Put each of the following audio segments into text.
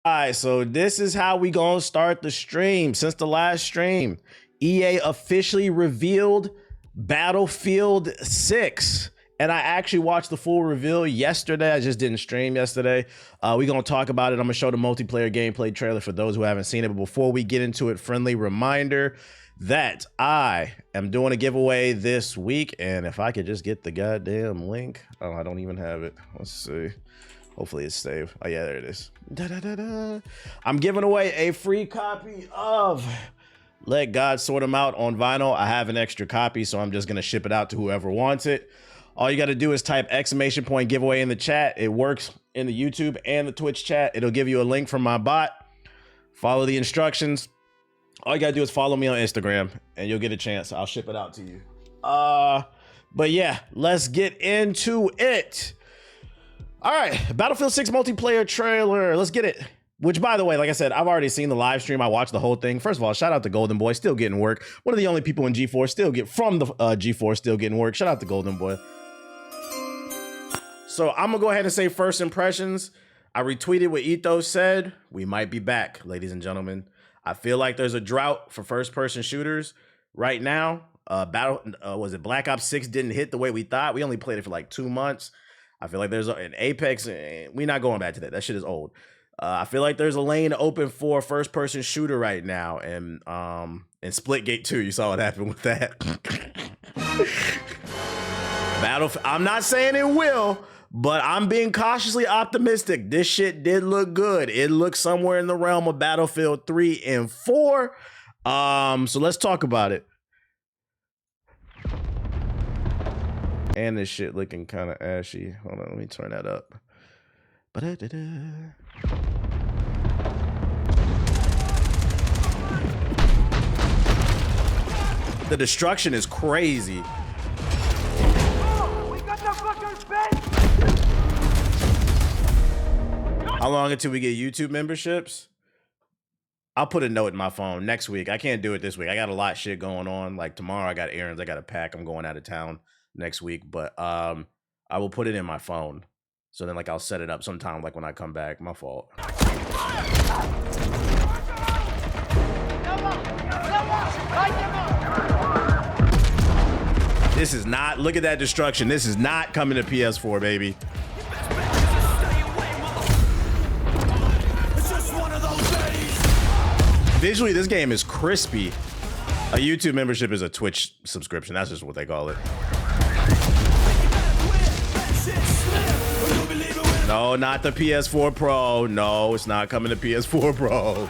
All right, so this is how we gonna start the stream. Since the last stream, EA officially revealed Battlefield 6. And I actually watched the full reveal yesterday. I just didn't stream yesterday. We're gonna talk about it. I'm gonna show the multiplayer gameplay trailer for those who haven't seen it. But before we get into it, friendly reminder that I am doing a giveaway this week. And if I could just get the goddamn link. Oh, I don't even have it. Let's see. Hopefully it's saved. Oh yeah, there it is. I'm giving away a free copy of Let God Sort Them Out on vinyl. I have an extra copy, so I'm just gonna ship it out to whoever wants it. All you gotta do is type ! giveaway in the chat. It works in the YouTube and the Twitch chat. It'll give you a link from my bot. Follow the instructions. All you gotta do is follow me on Instagram and you'll get a chance. I'll ship it out to you. But yeah, let's get into it. All right, Battlefield 6 multiplayer trailer. Let's get it. Which, by the way, like I said, I've already seen the live stream. I watched the whole thing. First of all, shout out to Golden Boy, still getting work. One of the only people in G4 still getting work. Shout out to Golden Boy. So I'm gonna go ahead and say first impressions. I retweeted what Ethos said. We might be back, ladies and gentlemen. I feel like there's a drought for first-person shooters right now. Was it Black Ops 6 didn't hit the way we thought. We only played it for like 2 months. I feel like there's an Apex. We're not going back to that. That shit is old. I feel like there's a lane open for first-person shooter right now, and Splitgate 2. You saw what happened with that. I'm not saying it will, but I'm being cautiously optimistic. This shit did look good. It looked somewhere in the realm of Battlefield 3 and 4. So let's talk about it. And this shit looking kind of ashy. Hold on, let me turn that up. The destruction is crazy. How long until we get YouTube memberships? I'll put a note in my phone next week. I can't do it this week. I got a lot of shit going on. Like tomorrow I got errands I got to pack. I'm going out of town next week, but I will put it in my phone. So then like I'll set it up sometime like when I come back. My fault. This is not, look at that destruction. This is not coming to PS4, baby. Visually, this game is crispy. A YouTube membership is a Twitch subscription. That's just what they call it. No, not the PS4 Pro. No, it's not coming to PS4 Pro.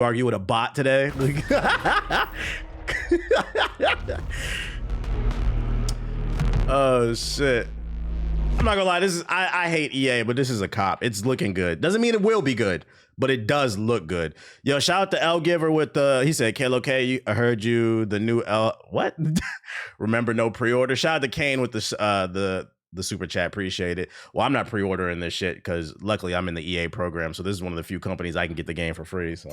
Argue with a bot today. Oh shit. I'm not gonna lie, this is I hate EA, but this is a cop. It's looking good. Doesn't mean it will be good, but it does look good. Yo, shout out to L Giver with the, he said, Kalo K, I heard you, the new L, what? Remember no pre-order. Shout out to Kane with the super chat, appreciate it. Well, I'm not pre-ordering this shit because luckily I'm in the EA program, so this is one of the few companies I can get the game for free, so.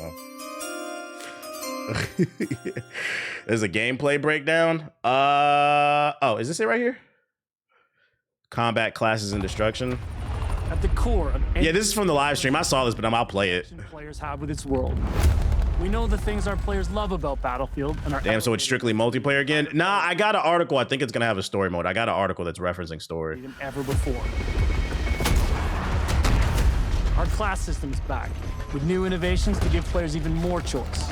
There's a gameplay breakdown. Oh, is this it right here? Combat classes and destruction. At the core of yeah, this is from the live stream. I saw this, but I'll play it. Players have with its world. We know the things our players love about Battlefield and our damn, so it's strictly multiplayer again? Nah, I got an article. I think it's gonna have a story mode. I got an article that's referencing story. Than ever before. Our class system is back with new innovations to give players even more choice.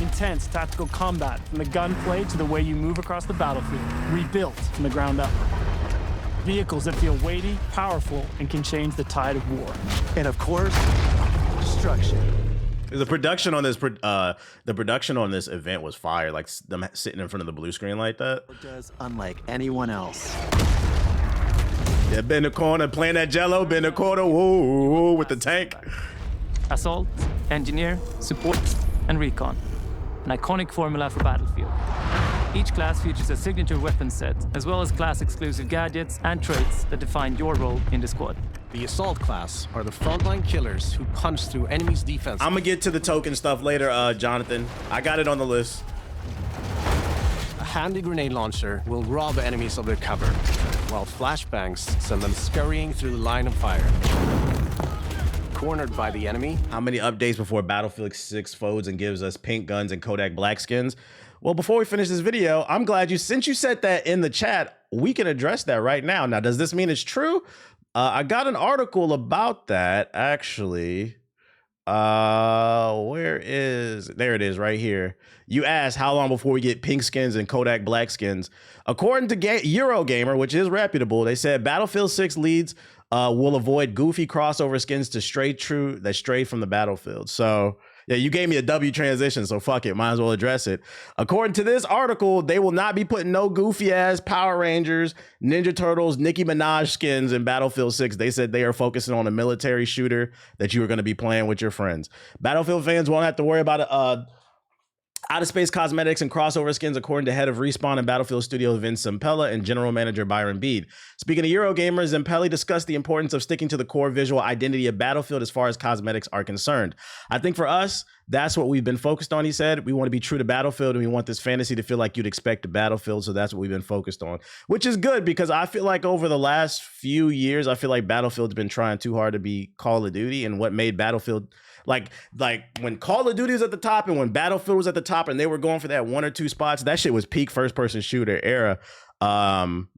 Intense tactical combat from the gunplay to the way you move across the battlefield, rebuilt from the ground up. Vehicles that feel weighty, powerful, and can change the tide of war. And of course, destruction. The production on this, the production on this event was fire. Like them sitting in front of the blue screen like that. It does unlike anyone else. Yeah, been the corner playing that Jello. Been the corner, whoa, with the tank. Assault, engineer, support, and recon. An iconic formula for Battlefield. Each class features a signature weapon set, as well as class-exclusive gadgets and traits that define your role in the squad. The Assault class are the frontline killers who punch through enemies' defense. I'm gonna get to the token stuff later, Jonathan. I got it on the list. A handy grenade launcher will rob enemies of their cover, while flashbangs send them scurrying through the line of fire. Cornered by the enemy. How many updates before Battlefield 6 folds and gives us pink guns and Kodak black skins? Well, before we finish this video, I'm glad since you said that in the chat, we can address that right now. Now, does this mean it's true? I got an article about that, actually. There it is right here. You asked how long before we get pink skins and Kodak black skins. According to Eurogamer, which is reputable, they said Battlefield 6 leads will avoid goofy crossover skins to stray from the Battlefield. So yeah, you gave me a W transition, so fuck it, might as well address it. According to this article, they will not be putting no goofy ass Power Rangers, Ninja Turtles, Nicki Minaj skins in Battlefield 6. They said they are focusing on a military shooter that you are going to be playing with your friends. Battlefield fans won't have to worry about outer space cosmetics and crossover skins, according to head of Respawn and Battlefield Studios Vince Zampella and general manager Byron Bede. Speaking of Eurogamer, Zampella discussed the importance of sticking to the core visual identity of Battlefield as far as cosmetics are concerned. I think for us, that's what we've been focused on, he said. We want to be true to Battlefield, and we want this fantasy to feel like you'd expect a Battlefield, so that's what we've been focused on. Which is good, because I feel like over the last few years, I feel like Battlefield's been trying too hard to be Call of Duty, and what made Battlefield... Like when Call of Duty was at the top and when Battlefield was at the top and they were going for that 1 or 2 spots, that shit was peak first-person shooter era,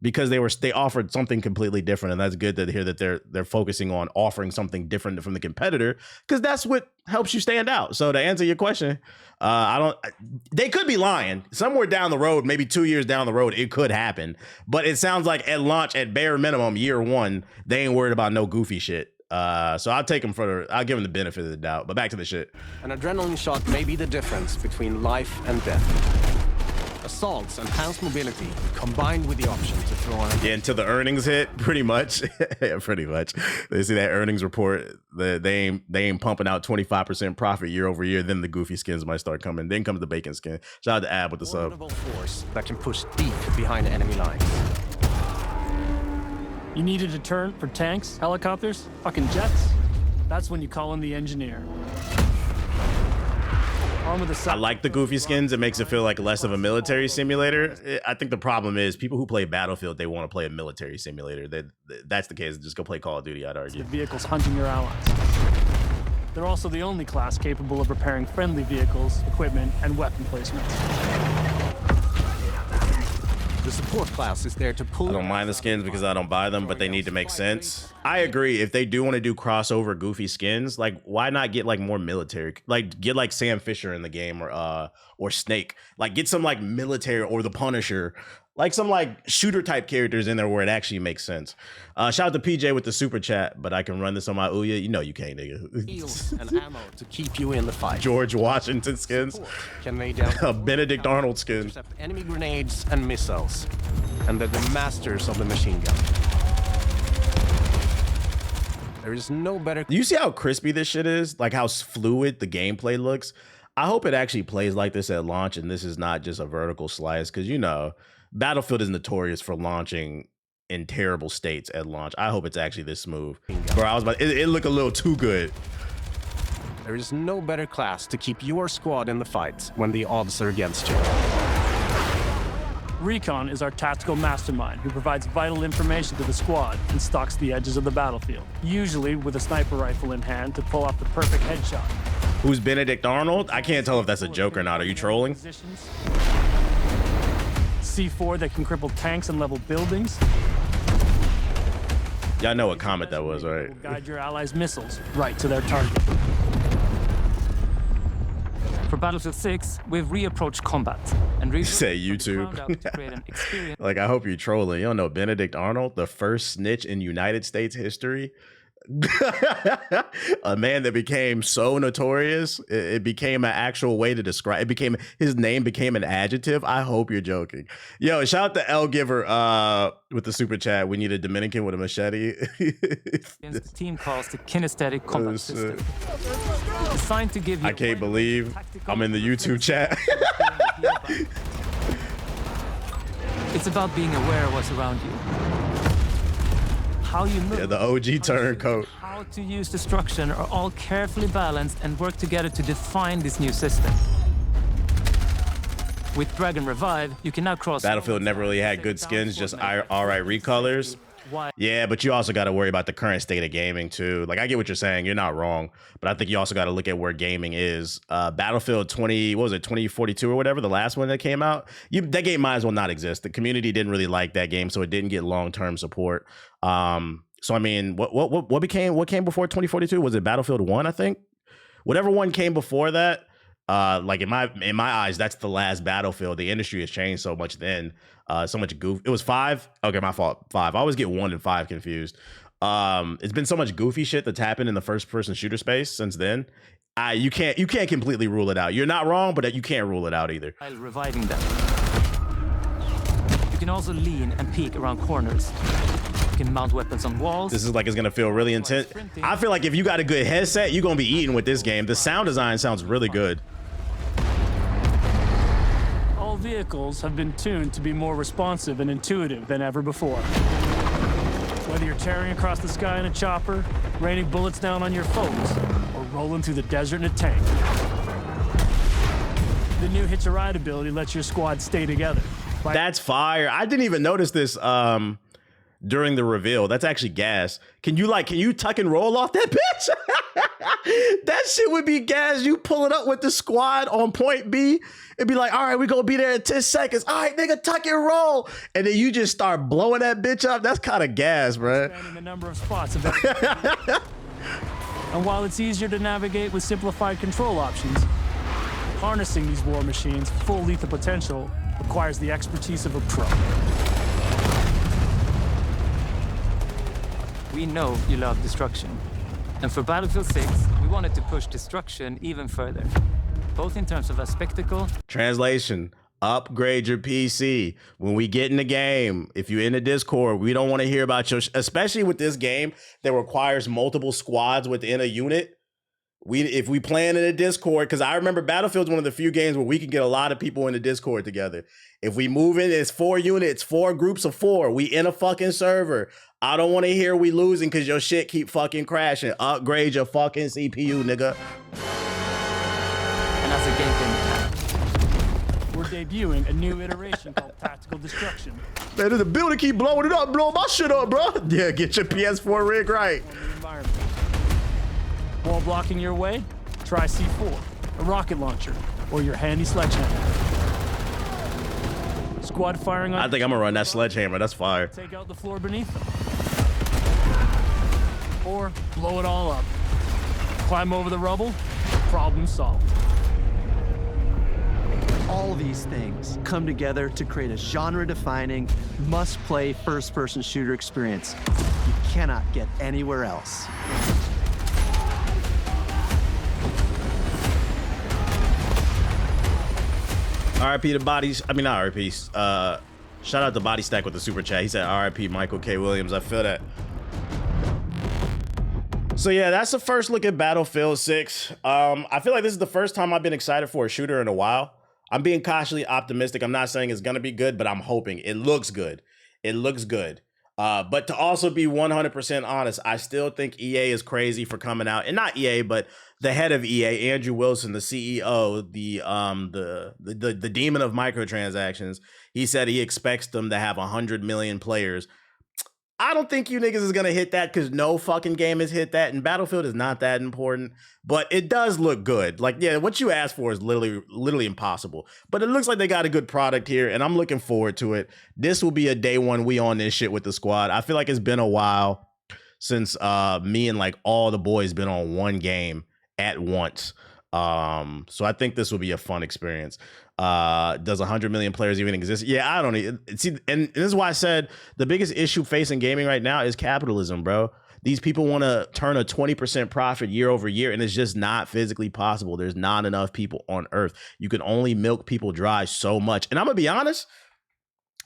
because they offered something completely different, and that's good to hear that they're focusing on offering something different from the competitor, because that's what helps you stand out. So to answer your question, they could be lying. Somewhere down the road, maybe 2 years down the road, it could happen, but it sounds like at launch, at bare minimum, year 1, they ain't worried about no goofy shit. So I'll give him the benefit of the doubt, but back to the shit. An adrenaline shot may be the difference between life and death. Assaults enhance mobility, combined with the option to throw on... Yeah, until the earnings hit, pretty much. Yeah, pretty much. They see that earnings report, they ain't pumping out 25% profit year over year, then the goofy skins might start coming. Then comes the bacon skin. Shout out to Ab with the sub. Force that can push deep behind enemy lines. You need a deterrent for tanks, helicopters, fucking jets? That's when you call in the engineer. I like the goofy skins. It makes it feel like less of a military simulator. I think the problem is people who play Battlefield, they want to play a military simulator. That's the case. Just go play Call of Duty, I'd argue. The vehicles hunting your allies. They're also the only class capable of repairing friendly vehicles, equipment, and weapon placements. The support class is there to pull... I don't mind the skins because I don't buy them, but they need to make sense. I agree. If they do want to do crossover goofy skins, like why not get like more military? Like get like Sam Fisher in the game or Snake. Like get some like military or the Punisher Like some like shooter type characters in there where it actually makes sense. Shout out to PJ with the super chat, but I can run this on my Ouya. You know you can't, nigga. Heals and ammo to keep you in the fight. George Washington skins. Can lay down A Benedict Arnold skin. intercept enemy grenades and missiles, and they're the masters of the machine gun. There is no better. Do you see how crispy this shit is? Like how fluid the gameplay looks? I hope it actually plays like this at launch and this is not just a vertical slice, because you know, Battlefield is notorious for launching in terrible states at launch. I hope it's actually this smooth. Bro, I was about, it looked a little too good. There is no better class to keep your squad in the fight when the odds are against you. Recon is our tactical mastermind who provides vital information to the squad and stalks the edges of the battlefield, usually with a sniper rifle in hand to pull off the perfect headshot. Who's Benedict Arnold? I can't tell if that's a joke or not. Are you trolling? C4 that can cripple tanks and level buildings. Y'all know what comment that was, right? Will guide your allies' missiles right to their target. For Battlefield 6, we've reapproached combat and Say YouTube. to create an experience. Like, I hope you're trolling. You don't know Benedict Arnold, the first snitch in United States history? A man that became so notorious, it became an actual way to describe it. Became his name became an adjective. I hope you're joking. Yo, shout out to El Giver with the super chat. We need a Dominican with a machete. The team calls the kinesthetic combat system. Designed to give you I can't believe I'm in the YouTube chat. It's about being aware of what's around you. How you move, Yeah, the OG turncoat. how to use destruction are all carefully balanced and work together to define this new system. With Dragon Revive, you can now cross. Battlefield never really had good skins, just alright recolors. Yeah, but you also got to worry about the current state of gaming too. Like, I get what you're saying. You're not wrong. But I think you also got to look at where gaming is. Battlefield 2042 or whatever, the last one that came out, that game might as well not exist. The community didn't really like that game, so it didn't get long-term support. So I mean, what came before 2042? Was it Battlefield 1, I think? Whatever one came before that, like in my eyes, that's the last Battlefield. The industry has changed so much then. So much goof. It was 5. Okay, my fault. 5. I always get 1 and 5 confused. It's been so much goofy shit that's happened in the first person shooter space since then. You can't completely rule it out. You're not wrong, but you can't rule it out either. While reviving them. You can also lean and peek around corners. You can mount weapons on walls. This is like it's gonna feel really intense. I feel like if you got a good headset, you're gonna be eating with this game. The sound design sounds really good. All vehicles have been tuned to be more responsive and intuitive than ever before. Whether you're tearing across the sky in a chopper, raining bullets down on your foes, or rolling through the desert in a tank. The new Hitch a Ride ability lets your squad stay together. That's fire. I didn't even notice this during the reveal. That's actually gas. Can you tuck and roll off that bitch? That shit would be gas. You pull it up with the squad on point B. It'd be like, all right, we gonna be there in 10 seconds. All right, nigga, tuck and roll. And then you just start blowing that bitch up. That's kind of gas, bro. Expanding the number of spots available. And while it's easier to navigate with simplified control options, harnessing these war machines' full lethal potential requires the expertise of a pro. We know you love destruction. And for Battlefield 6, we wanted to push destruction even further. Both in terms of a spectacle. Translation: upgrade your PC. When we get in the game, if you're in the Discord, we don't want to hear about your, especially with this game that requires multiple squads within a unit. If we playing in a Discord, because I remember Battlefield's one of the few games where we can get a lot of people in the Discord together. If we move in, it's 4 units, 4 groups of 4. We in a fucking server. I don't want to hear we losing because your shit keep fucking crashing. Upgrade your fucking CPU, nigga. And as a gameplay mechanic. We're debuting a new iteration called Tactical Destruction. Man, the building keep blowing it up, blowing my shit up, bro. Yeah, get your PS4 rig right. Wall blocking your way? Try C4, a rocket launcher, or your handy sledgehammer. Squad firing on. I think I'm gonna run that sledgehammer. That's fire. Take out the floor beneath them. Or blow it all up. Climb over the rubble. Problem solved. All these things come together to create a genre-defining, must-play first-person shooter experience you cannot get anywhere else. RIP to bodies. I mean, not RIP. Shout out to Body Stack with the super chat. He said RIP Michael K. Williams. I feel that. So yeah, that's the first look at Battlefield 6. I feel like this is the first time I've been excited for a shooter in a while. I'm being cautiously optimistic. I'm not saying it's gonna be good, but I'm hoping. It looks good. It looks good. But to also be 100% honest, I still think EA is crazy for coming out, and not EA, but the head of EA, Andrew Wilson, the CEO, the demon of microtransactions. He said he expects them to have 100 million players. I don't think you niggas is gonna hit that because no fucking game has hit that, and Battlefield is not that important. But it does look good. Like, yeah, what you asked for is literally impossible. But it looks like they got a good product here, and I'm looking forward to it. This will be a day one we on this shit with the squad. I feel like it's been a while since me and like all the boys been on one game at once. So I think this will be a fun experience. Does 100 million players even exist? Yeah, I don't know. See, and this is why I said the biggest issue facing gaming right now is capitalism, bro. These people want to turn a 20% profit year over year, and it's just not physically possible. There's not enough people on Earth. You can only milk people dry so much. And I'm gonna be honest,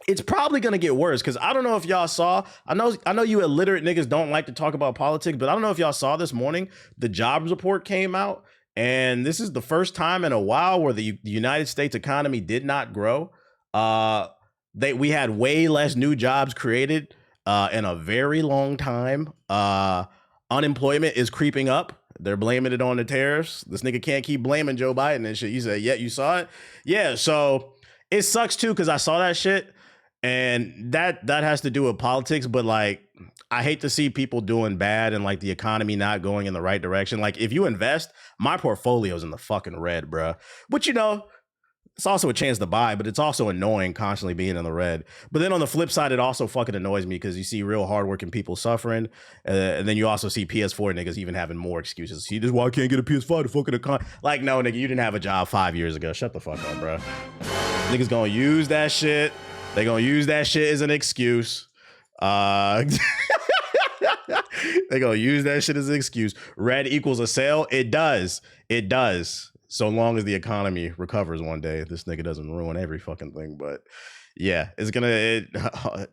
it's probably gonna get worse because I don't know if y'all saw. I know you illiterate niggas don't like to talk about politics, but I don't know if y'all saw this morning. The jobs report came out, and this is the first time in a while where the United States economy did not grow. We had way less new jobs created in a very long time. Unemployment is creeping up. They're blaming it on the tariffs. This nigga can't keep blaming Joe Biden and shit. You said, yeah, you saw it? Yeah, so it sucks too because I saw that shit, and that has to do with politics, but like I hate to see people doing bad and like the economy not going in the right direction. Like if you invest, my portfolio's in the fucking red, bro. But you know, it's also a chance to buy, but it's also annoying constantly being in the red. But then on the flip side, it also fucking annoys me because you see real hardworking people suffering. And then you also see PS4 niggas even having more excuses. See, this is why I can't get a PS5 to fucking account. Like, no, nigga, you didn't have a job 5 years ago. Shut the fuck up, bro. Niggas gonna use that shit. They gonna use that shit as an excuse. They gonna use that shit as an excuse. Red equals a sale. It does. It does. So long as the economy recovers one day, this nigga doesn't ruin every fucking thing. But yeah, it's gonna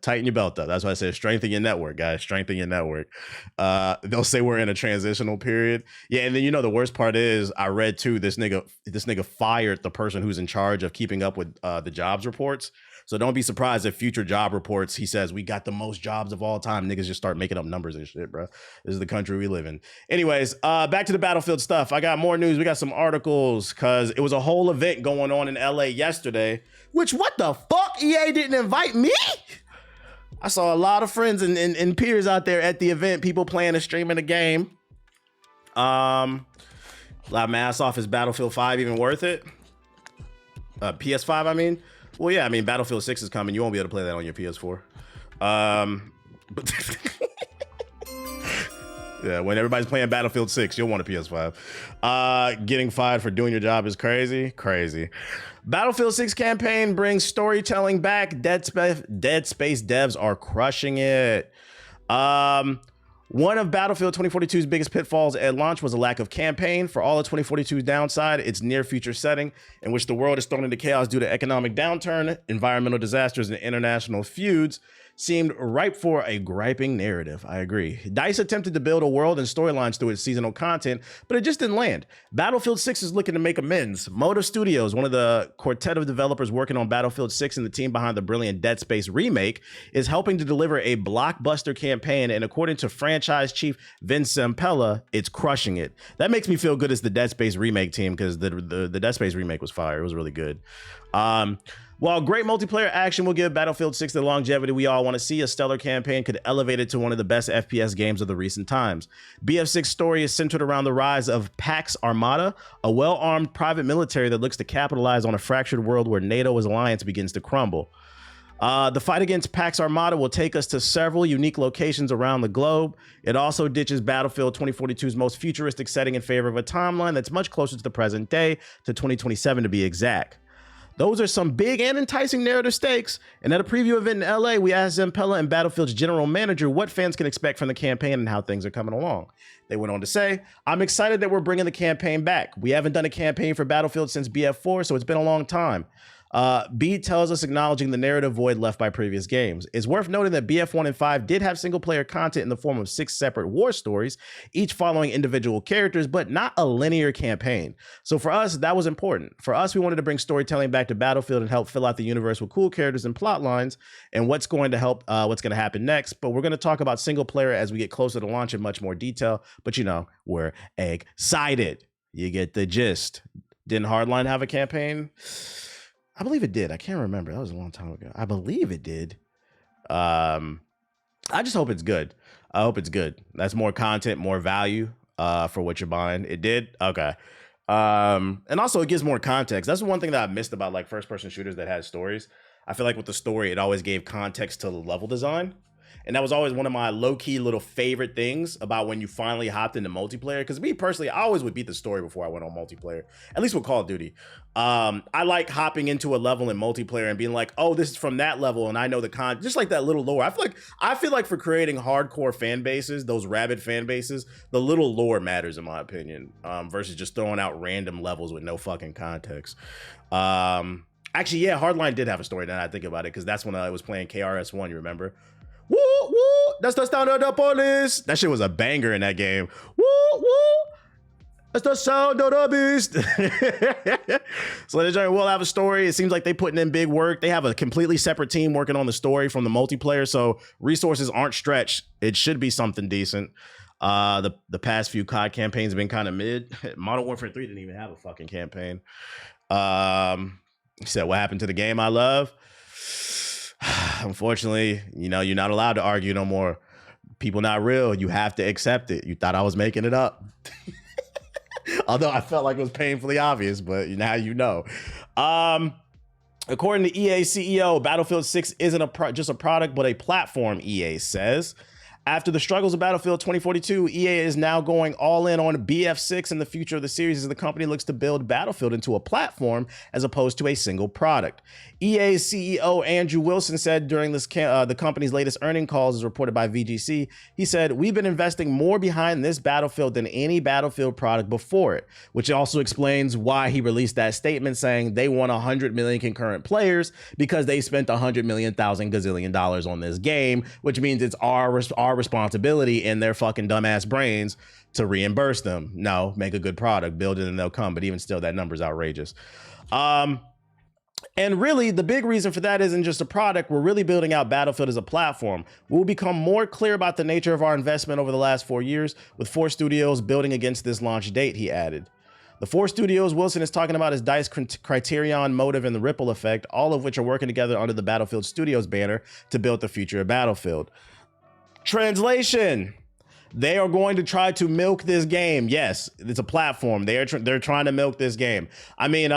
tighten your belt up. That's why I said strengthen your network, guys. Strengthen your network. They'll say we're in a transitional period. Yeah, and then you know the worst part is I read too. This nigga fired the person who's in charge of keeping up with the jobs reports. So don't be surprised if future job reports, he says, we got the most jobs of all time. Niggas just start making up numbers and shit, bro. This is the country we live in. Anyways, back to the Battlefield stuff. I got more news. We got some articles because it was a whole event going on in LA yesterday, which what the fuck? EA didn't invite me? I saw a lot of friends and peers out there at the event, people playing and streaming the game. Laugh my ass off. Is Battlefield 5 even worth it? PS5, I mean. Well, yeah, I mean, Battlefield 6 is coming. You won't be able to play that on your PS4. But yeah, when everybody's playing Battlefield 6, you'll want a PS5. Getting fired for doing your job is crazy. Crazy. Battlefield 6 campaign brings storytelling back. Dead Space devs are crushing it. One of Battlefield 2042's biggest pitfalls at launch was a lack of campaign. For all of 2042's downside, its near-future setting, in which the world is thrown into chaos due to economic downturn, environmental disasters, and international feuds, seemed ripe for a griping narrative. I agree. DICE attempted to build a world and storylines through its seasonal content, but it just didn't land. Battlefield 6 is looking to make amends. Motive Studios, one of the quartet of developers working on Battlefield 6 and the team behind the brilliant Dead Space remake, is helping to deliver a blockbuster campaign, and according to franchise chief Vince Zampella, it's crushing it. That makes me feel good as the Dead Space remake team, because the Dead Space remake was fire. It was really good. While great multiplayer action will give Battlefield 6 the longevity we all want to see, a stellar campaign could elevate it to one of the best FPS games of the recent times. BF6's story is centered around the rise of Pax Armada, a well-armed private military that looks to capitalize on a fractured world where NATO's alliance begins to crumble. The fight against Pax Armada will take us to several unique locations around the globe. It also ditches Battlefield 2042's most futuristic setting in favor of a timeline that's much closer to the present day, to 2027 to be exact. Those are some big and enticing narrative stakes. And at a preview event in LA, we asked Zampella and Battlefield's general manager what fans can expect from the campaign and how things are coming along. They went on to say, I'm excited that we're bringing the campaign back. We haven't done a campaign for Battlefield since BF4, so it's been a long time. B tells us acknowledging the narrative void left by previous games. It's worth noting that BF1 and 5 did have single-player content in the form of 6 separate war stories, each following individual characters, but not a linear campaign. So for us, that was important. For us, we wanted to bring storytelling back to Battlefield and help fill out the universe with cool characters and plot lines and what's going to help, what's going to happen next. But we're going to talk about single-player as we get closer to launch in much more detail. But you know, we're excited. You get the gist. Didn't Hardline have a campaign? I believe it did. I can't remember. That was a long time ago. I believe it did. I just hope it's good. I hope it's good. That's more content, more value for what you're buying. It did? Okay. And also it gives more context. That's one thing that I've missed about like first-person shooters that had stories. I feel like with the story, it always gave context to the level design. And that was always one of my low-key little favorite things about when you finally hopped into multiplayer. Because me personally, I always would beat the story before I went on multiplayer, at least with Call of Duty. I like hopping into a level in multiplayer and being like, oh, this is from that level, and I know the just like that little lore. I feel like for creating hardcore fan bases, those rabid fan bases, the little lore matters in my opinion, versus just throwing out random levels with no fucking context. Actually, yeah, Hardline did have a story now I think about it, because that's when I was playing KRS-One, you remember? Woo, woo, that's the sound of the police. That shit was a banger in that game. Woo, woo, that's the sound of the beast. So the Giant will have a story. It seems like they putting in big work. They have a completely separate team working on the story from the multiplayer, so resources aren't stretched. It should be something decent. The past few COD campaigns have been kind of mid. Modern Warfare 3 didn't even have a fucking campaign. He said, what happened to the game I love? Unfortunately, you know, you're not allowed to argue no more. People not real. You have to accept it. You thought I was making it up. Although I felt like it was painfully obvious, but now you know. According to EA CEO, Battlefield 6 isn't just a product, but a platform, EA says. After the struggles of Battlefield 2042, EA is now going all in on BF6 and the future of the series as the company looks to build Battlefield into a platform as opposed to a single product. EA's CEO Andrew Wilson said during this the company's latest earnings calls, as reported by VGC, he said, we've been investing more behind this Battlefield than any Battlefield product before it, which also explains why he released that statement saying they want 100 million concurrent players because they spent 100 million thousand gazillion dollars on this game, which means it's our responsibility in their fucking dumbass brains to reimburse them. No, make a good product, build it and they'll come. But even still, that number's outrageous. And really, the big reason for that isn't just a product. We're really building out Battlefield as a platform. We'll become more clear about the nature of our investment over the last 4 years, with 4 studios building against this launch date, he added. The 4 studios Wilson is talking about is DICE, Criterion, Motive, and the Ripple Effect, all of which are working together under the Battlefield Studios banner to build the future of Battlefield. Translation. They are going to try to milk this game. Yes, it's a platform. They're trying to milk this game. I mean,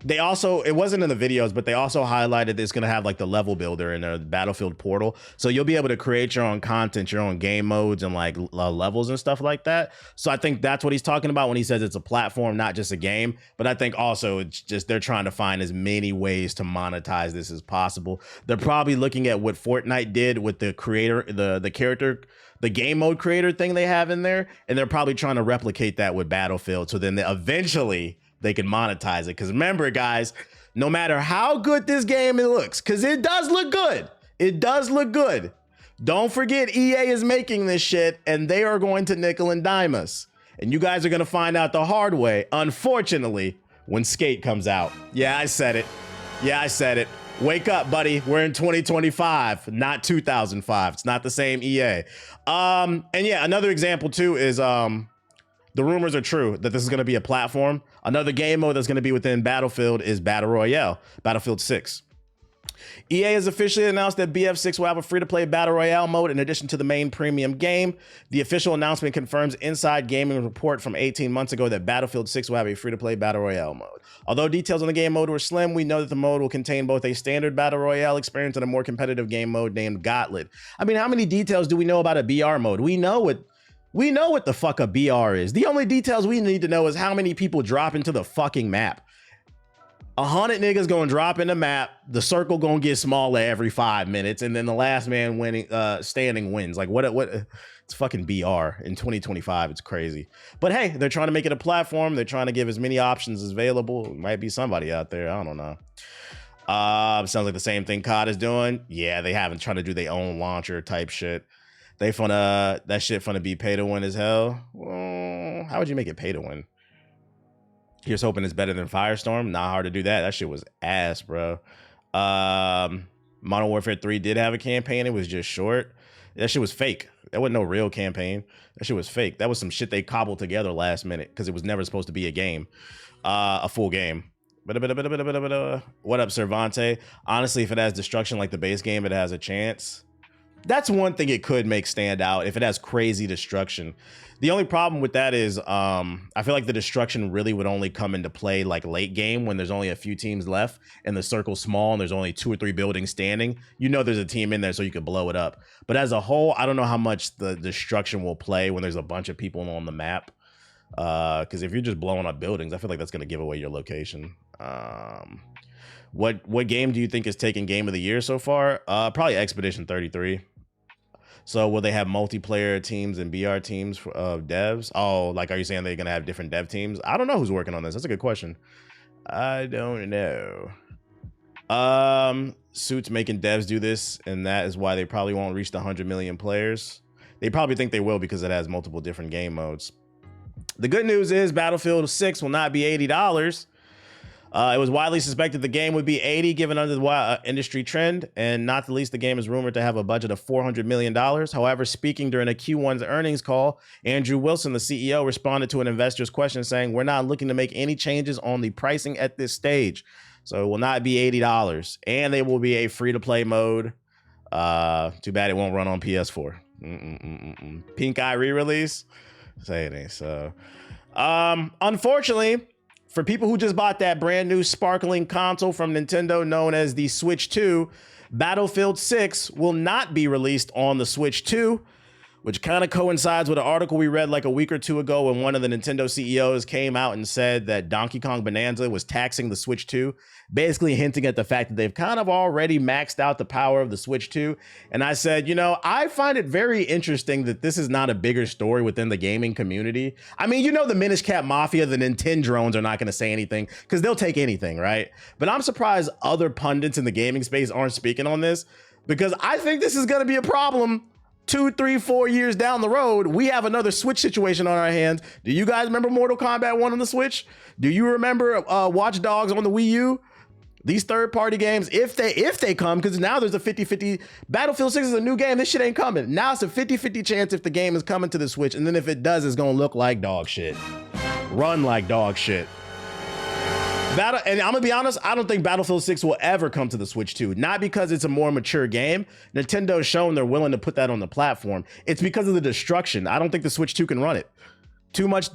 they also, it wasn't in the videos, but they also highlighted it's going to have like the level builder in the Battlefield portal. So you'll be able to create your own content, your own game modes and like levels and stuff like that. So I think that's what he's talking about when he says it's a platform, not just a game. But I think also it's just they're trying to find as many ways to monetize this as possible. They're probably looking at what Fortnite did with the creator, the character, the game mode creator thing they have in there. And they're probably trying to replicate that with Battlefield. So then eventually they can monetize it. Because remember, guys, no matter how good this game looks, because it does look good. It does look good. Don't forget EA is making this shit and they are going to nickel and dime us. And you guys are going to find out the hard way, unfortunately, when Skate comes out. Yeah, I said it. Yeah, I said it. Wake up, buddy. We're in 2025, not 2005. It's not the same EA. And yeah, another example too is the rumors are true that this is going to be a platform. Another game mode that's going to be within Battlefield is Battle Royale, Battlefield 6. EA has officially announced that BF6 will have a free-to-play Battle Royale mode in addition to the main premium game. The official announcement confirms Inside Gaming report from 18 months ago that Battlefield 6 will have a free-to-play Battle Royale mode. Although details on the game mode were slim, we know that the mode will contain both a standard Battle Royale experience and a more competitive game mode named Gauntlet. I mean, how many details do we know about a BR mode? We know what the fuck a BR is. The only details we need to know is how many people drop into the fucking map. 100 niggas gonna drop in the map. The circle gonna get smaller every 5 minutes, and then the last man standing wins. Like what? It's fucking BR in 2025. It's crazy. But hey, they're trying to make it a platform. They're trying to give as many options as available. Might be somebody out there. I don't know. Sounds like the same thing COD is doing. Yeah, they haven't tried to do their own launcher type shit. That shit finna be pay to win as hell. Well, how would you make it pay to win? Here's hoping it's better than Firestorm. Not hard to do that. That shit was ass, bro. Modern Warfare 3 did have a campaign. It was just short. That shit was fake. That wasn't no real campaign. That shit was fake. That was some shit they cobbled together last minute because it was never supposed to be a game, a full game. What up, Cervante? Honestly, if it has destruction like the base game, it has a chance. That's one thing it could make stand out if it has crazy destruction. The only problem with that is I feel like the destruction really would only come into play like late game when there's only a few teams left and the circle's small and there's only 2 or 3 buildings standing. You know there's a team in there so you could blow it up. But as a whole, I don't know how much the destruction will play when there's a bunch of people on the map. Because if you're just blowing up buildings, I feel like that's going to give away your location. What game do you think is taking game of the year so far? Probably Expedition 33. So will they have multiplayer teams and BR teams of devs? Oh, like, are you saying they're going to have different dev teams? I don't know who's working on this. That's a good question. I don't know. Suits making devs do this, and that is why they probably won't reach the 100 million players. They probably think they will because it has multiple different game modes. The good news is Battlefield 6 will not be $80. It was widely suspected the game would be $80 given under the industry trend, and not the least, the game is rumored to have a budget of $400 million. However, speaking during a Q1's earnings call, Andrew Wilson, the CEO, responded to an investor's question saying, "We're not looking to make any changes on the pricing at this stage. So it will not be $80, and they will be a free-to-play mode. Too bad it won't run on PS4. Pink Eye re-release? Say it ain't so. Unfortunately, for people who just bought that brand new sparkling console from Nintendo known as the Switch 2, Battlefield 6 will not be released on the Switch 2, which kind of coincides with an article we read like a week or two ago when one of the Nintendo CEOs came out and said that Donkey Kong Bonanza was taxing the Switch 2, basically hinting at the fact that they've kind of already maxed out the power of the Switch 2. And I said, you know, I find it very interesting that this is not a bigger story within the gaming community. I mean, you know, the Minish Cap Mafia, the Nintendo drones are not going to say anything because they'll take anything, right? But I'm surprised other pundits in the gaming space aren't speaking on this because I think this is going to be a problem 2, 3, 4 years down the road. We have another Switch situation on our hands. Do you guys remember Mortal Kombat 1 on the Switch? Do you remember Watch Dogs on the Wii U? These third-party games, if they come, because now there's a 50-50. Battlefield 6 is a new game. This shit ain't coming. Now it's a 50-50 chance if the game is coming to the Switch. And then if it does, it's going to look like dog shit. Run like dog shit. And I'm gonna be honest, I don't think Battlefield 6 will ever come to the Switch 2. Not because it's a more mature game. Nintendo's shown they're willing to put that on the platform. It's because of the destruction. I don't think the Switch 2 can run it. Too much.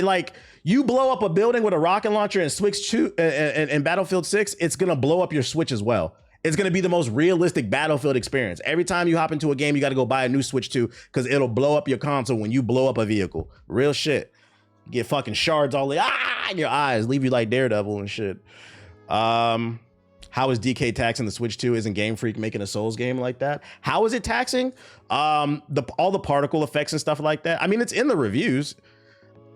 Like, you blow up a building with a rocket launcher and Switch 2 and Battlefield 6, it's gonna blow up your Switch as well. It's gonna be the most realistic Battlefield experience. Every time you hop into a game, you gotta go buy a new Switch 2 because it'll blow up your console when you blow up a vehicle. Real shit. Get fucking shards all in your eyes, leave you like Daredevil and shit. How is DK taxing the Switch 2? Isn't Game Freak making a Souls game like that? How is it taxing? All the particle effects and stuff like that. I mean, it's in the reviews.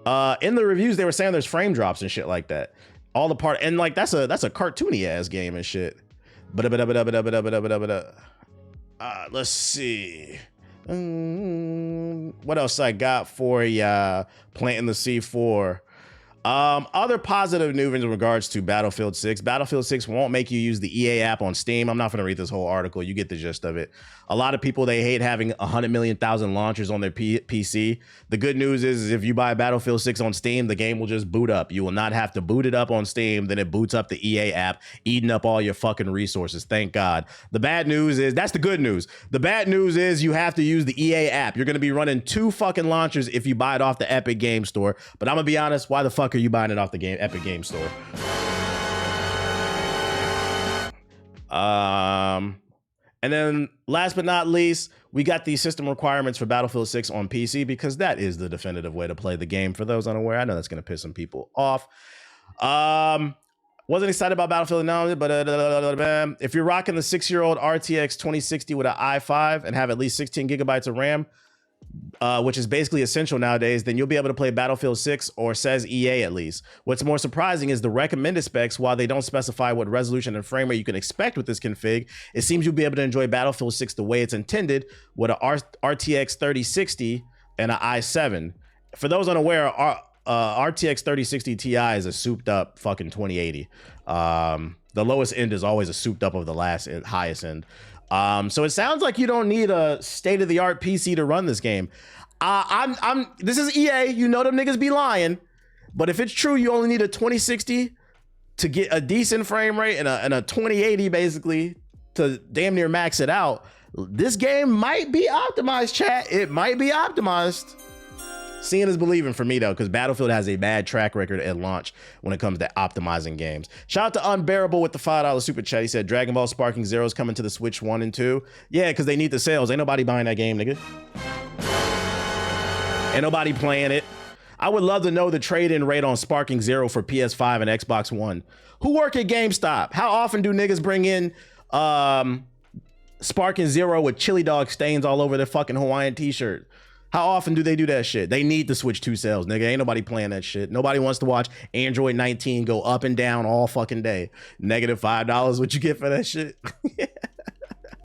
In the reviews, they were saying there's frame drops and shit like that. All the part and like that's a cartoony ass game and shit. Let's see. What else I got for ya? Planting the C4. Other positive news in regards to Battlefield 6. Battlefield 6 won't make you use the EA app on Steam. I'm not going to read this whole article. You get the gist of it. A lot of people, they hate having 100 million launchers on their PC. The good news is if you buy Battlefield 6 on Steam, the game will just boot up. You will not have to boot it up on Steam. Then it boots up the EA app, eating up all your fucking resources. Thank God. The bad news is, that's the good news. The bad news is you have to use the EA app. You're going to be running 2 fucking launchers if you buy it off the Epic Game Store. But I'm going to be honest, why the fuck are you buying it off the Epic Game Store? And then last but not least, we got the system requirements for Battlefield 6 on PC because that is the definitive way to play the game. For those unaware, I know that's going to piss some people off. Wasn't excited about Battlefield now, but if you're rocking the 6-year-old RTX 2060 with an i5 and have at least 16 gigabytes of RAM, which is basically essential nowadays, then you'll be able to play Battlefield 6, or says EA at least. What's more surprising is the recommended specs. While they don't specify what resolution and frame rate you can expect with this config, it seems you'll be able to enjoy Battlefield 6 the way it's intended with an RTX 3060 and an i7. For those unaware, RTX 3060 Ti is a souped up fucking 2080. The lowest end is always a souped up of the highest end. So it sounds like you don't need a state-of-the-art PC to run this game. This is EA. You know them niggas be lying. But if it's true, you only need a 2060 to get a decent frame rate and a 2080 basically to damn near max it out. This game might be optimized, chat. It might be optimized. Seeing is believing for me though, because Battlefield has a bad track record at launch when it comes to optimizing games. Shout out to Unbearable with the $5 super chat. He said Dragon Ball Sparking Zero is coming to the Switch 1 and 2. Yeah, because they need the sales. Ain't nobody buying that game, nigga. Ain't nobody playing it. I would love to know the trade-in rate on Sparking Zero for PS5 and Xbox One. Who work at GameStop? How often do niggas bring in Sparking Zero with chili dog stains all over their fucking Hawaiian t-shirt? How often do they do that shit? They need the Switch 2 sales, nigga. Ain't nobody playing that shit. Nobody wants to watch Android 19 go up and down all fucking day. -$5, what you get for that shit?